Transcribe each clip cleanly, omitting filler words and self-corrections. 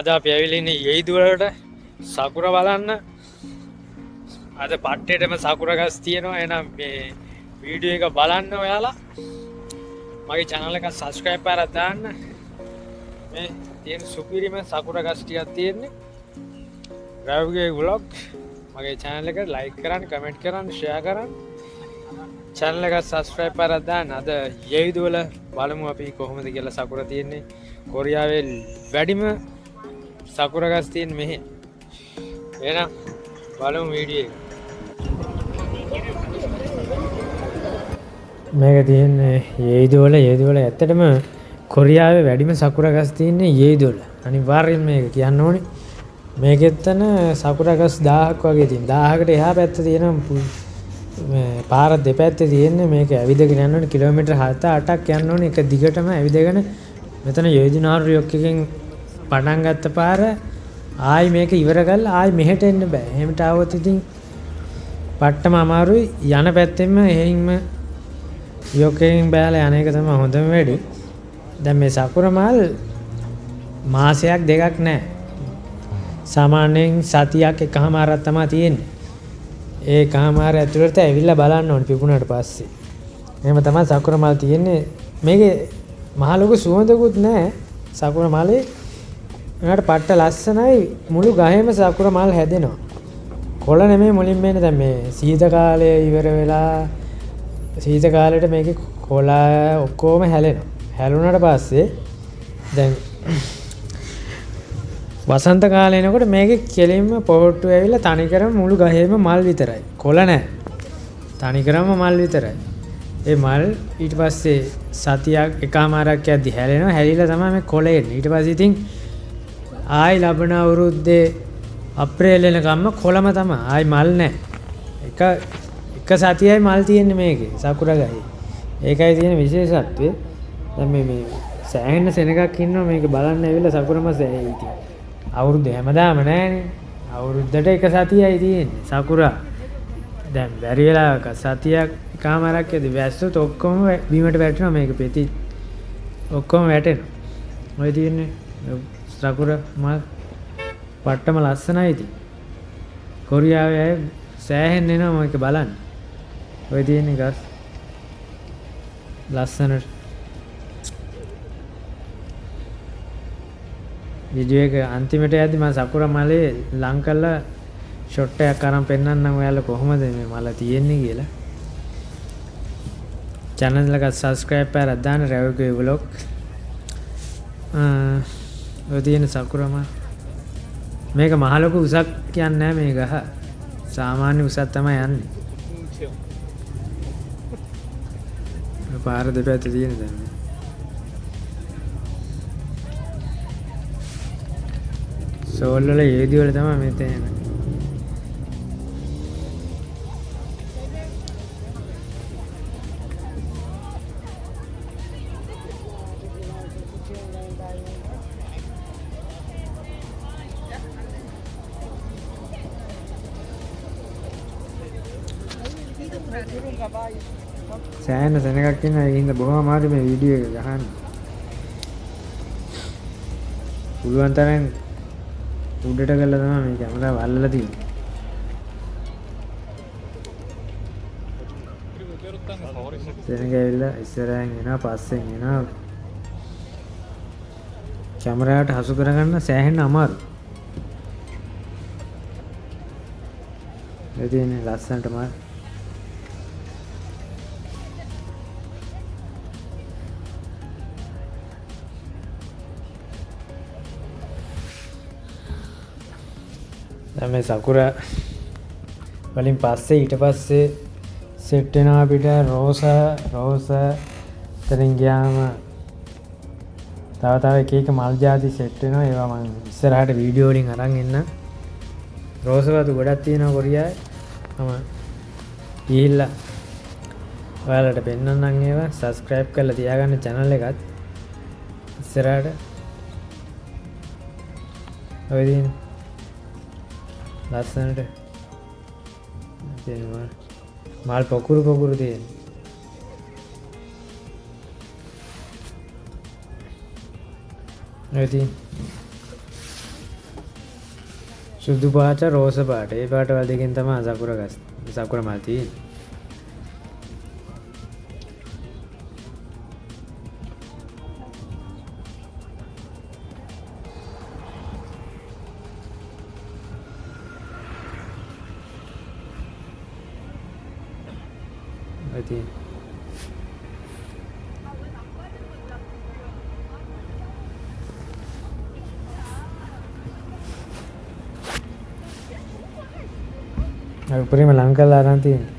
අද අපි ඇවිල්ලා ඉන්නේ යෙයිදු වලට සකුර බලන්න. අද පට්ටේටම සකුර ගස් තියෙනවා. එහෙනම් මේ වීඩියෝ එක බලන්න ඔයාලා. මගේ channel එක subscribe කරලා දාන්න. මේ තියෙන සුපිරිම සකුර ගස් ටිකක් තියෙන්නේ. රවිගේ vlog මගේ channel එකට like කරන්න, comment කරන්න, share කරන්න. channel එක subscribe කරලා දාන්න. අද යෙයිදු වල බලමු අපි කොහොමද කියලා සකුර තියෙන්නේ. කොරියාවේ වැඩිම සකුර ගස් තියෙන්නේ මෙහෙ. එහෙනම් බලමු වීඩියෝ එක. මේක තියෙන්නේ යෙයිදු වල ඇත්තටම කොරියාවේ වැඩිම සකුර ගස් තියෙන්නේ යෙයිදු වල. අනිවාර්යෙන් මේක කියන්න ඕනේ. මේකෙත්තන සකුර ගස් 1000ක් වගේ තියෙන. 1000කට එහා පැත්ත තියෙන මේ පාර දෙපැත්තේ තියෙන්නේ මේක ඇවිදගෙන යන්න ඕනේ කිලෝමීටර් 7-8ක් යන්න ඕනේ එක දිගටම ඇවිදගෙන මෙතන යොයිදුනාරු යොක් එකෙන් පටන් ගත්ත පාර ආයි මේක ඉවර කරලා ආයි මෙහෙට එන්න බෑ. එහෙමට ආවොත් ඉතින් පට්ටම අමාරුයි. යන පැත්තෙන්ම එහෙයින්ම යොක් එකෙන් බෑලා යන එක තමයි හොඳම වැඩේ. දැන් මේ සකුර මල් මාසයක් දෙකක් නෑ. සාමාන්‍යයෙන් සතියක් එකමාරක් තමයි තියෙන්නේ. ඒ එකමාර ඇතුළත ඇවිල්ලා බලන්න ඕනේ පිපුණාට පස්සේ. එහෙම තමයි සකුර මල් තියෙන්නේ. මේකේ මහ ලොකු සුවඳකුත් නෑ සකුර මලේ. ඒකට පට්ට ලස්සනයි. මුළු ගහේම සකුර මල් හැදෙනවා. කොළ නෙමෙයි මුලින්ම එන්නේ. දැන් මේ සීත කාලය ඉවර වෙලා සීත කාලෙට මේකේ කොළ ඔක්කොම හැලෙනවා. හැලුණාට පස්සේ දැන් වසන්ත කාලේ එනකොට මේකේ කෙලින්ම පොහොට්ටු ඇවිල්ලා තනිකරම මුළු ගහේම මල් විතරයි. කොළ නැහැ. තනිකරම මල් විතරයි. ඒ මල් ඊට පස්සේ සතියක් එකමාරක් යද්දි හැලෙනවා. හැලිලා තමයි මේ කොළ එන්නේ. ඊට පස්සේ ඉතින් ආයි ලබන අවුරුද්දේ අප්‍රේල් වෙනකම්ම කොළම තමයි. ආයි මල් නැහැ. එක සතියයි මල් තියෙන්නේ මේකේ සකුර ගහේ. ඒකයි තියෙන විශේෂත්වය. දැන් මේ සෑහෙන සෙනගක් ඉන්නවා මේක බලන්න ඇවිල්ලා සකුරම සෑහේ ඉතින්. අවුරුද්ද හැමදාම නැහැනේ. අවුරුද්දට එක සතියයි තියෙන්නේ සකුරා. දැන් බැරි වෙලාවක සතියක් එකමාරක් යද්දි වැස්සොත් ඔක්කොම බීමට වැටෙනවා මේක පෙති. ඔක්කොම වැටෙනවා. ඔය තියෙන්නේ සකුර මල් පට්ටම ලස්සනයි ඉතින්. කොරියාවේ අය සෑහෙන්න එනවා මේක බලන්න. ඔය තියෙන්නේ ගස් ලස්සනට. වීඩියෝ එක අන්තිමට යද්දි මම සකුර මලේ ලං කරලා ෂොට් එකක් අරන් පෙන්නන්නම් ඔයාලා කොහොමද මේ මල තියෙන්නේ කියලා. channel එක subscribe කරලා දාන්න රවිගේ vlog. ඔය තියෙන සකුර මල මේක මහ ලොකු උසක් කියන්නේ නැහැ මේ ගහ. සාමාන්‍ය උසක් තමයි යන්නේ. පාර දෙපැත්තේ තියෙන දැන් සෝල් වල යෙයිදු වල තමයි මේ තේන. සෑහෙන සෙනගක් ඉන්නවා. ඒ හින්දා බොහොම අමාරුයි මේ වීඩියෝ එක ගහන්න. පුළුවන් තරම් උඩට ගල්ලා තමයි මේ කැමරාව අල්ලලා තියෙන්නේ. සෙනග ඇවිල්ලා ඉස්සරහින් එනවා පස්සෙන් එනවා. කැමරාවට හසු කරගන්න සෑහෙන අමාරුයි. ඒ තියෙන්නේ ලස්සනට මාර. මේ සකුර වලින් පස්සේ ඊට පස්සේ සෙට් වෙනවා අපිට රෝස තරින් ගියාම තව එක එක මල් ಜಾති සෙට් වෙනවා. ඒවා මම ඉස්සරහට වීඩියෝ වලින් අරන් එන්න. රෝස වතු ගොඩක් තියෙනවා කොරියාවේ. මම ගිහිල්ලා ඔයාලට පෙන්නන්නම් ඒවා. subscribe කරලා තියාගන්න channel එකත් ඉස්සරහට. ඔය දින ලස්සනට තියෙනවා. මල් පොකුරු තියෙන. ඉතින් සුදු පාට රෝස පාට ඒ පාටවල් දෙකෙන් තමයි සකුර මල් තියෙන්නේ. ඉතින් උපරිම ලං කරලා අරන් තියෙන්නේ.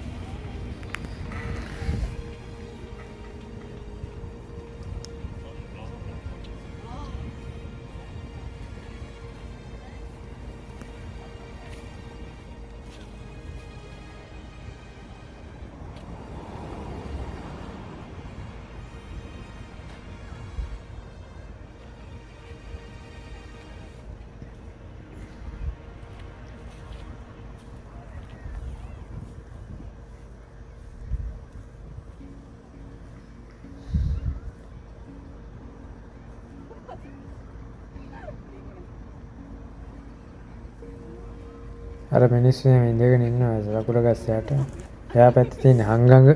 අර මිනිස්සු මේ ඉඳගෙන ඉන්නවා සකුර ගස් යට. එයා පැත්තේ තියෙන හංගඟ.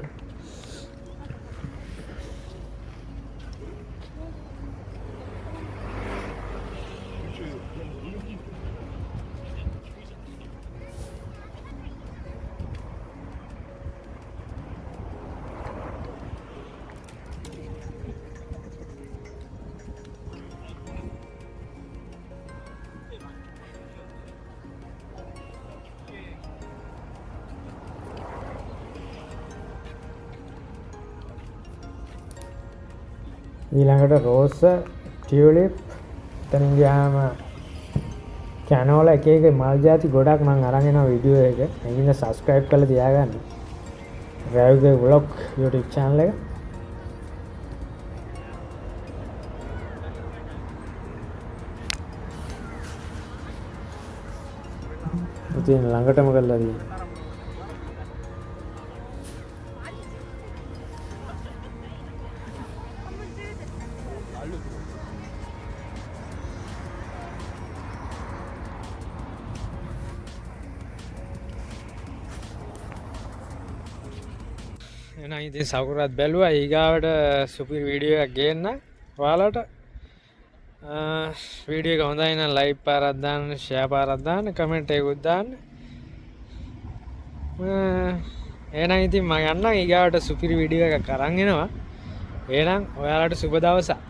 ඊළඟට රෝස ටියුලිප් එතනින් ගියාම කැනෝලා එක එක මල් ಜಾති ගොඩක් මම අරන් එනවා වීඩියෝ එක. ඒකින්ද subscribe කරලා තියාගන්න. රැව්ගේ vlog YouTube channel එක. ඉතින් ළඟටම කරලා තියෙනවා. එහෙනම් ඉතින් සකුරත් බැලුවා. ඊගාවට සුපිරි වීඩියෝ එකක් ගේන්න ඔයාලට. වීඩියෝ එක හොඳයි නම් ලයික් පාරක් දාන්න, ෂෙයා පාරක් දාන්න, කමෙන්ට් එකකුත් දාන්න. එහෙනම් ඉතින් මම යන්නම් ඊගාවට සුපිරි වීඩියෝ එකක් අරන් එනවා. එහෙනම් ඔයාලට සුබ දවසක්.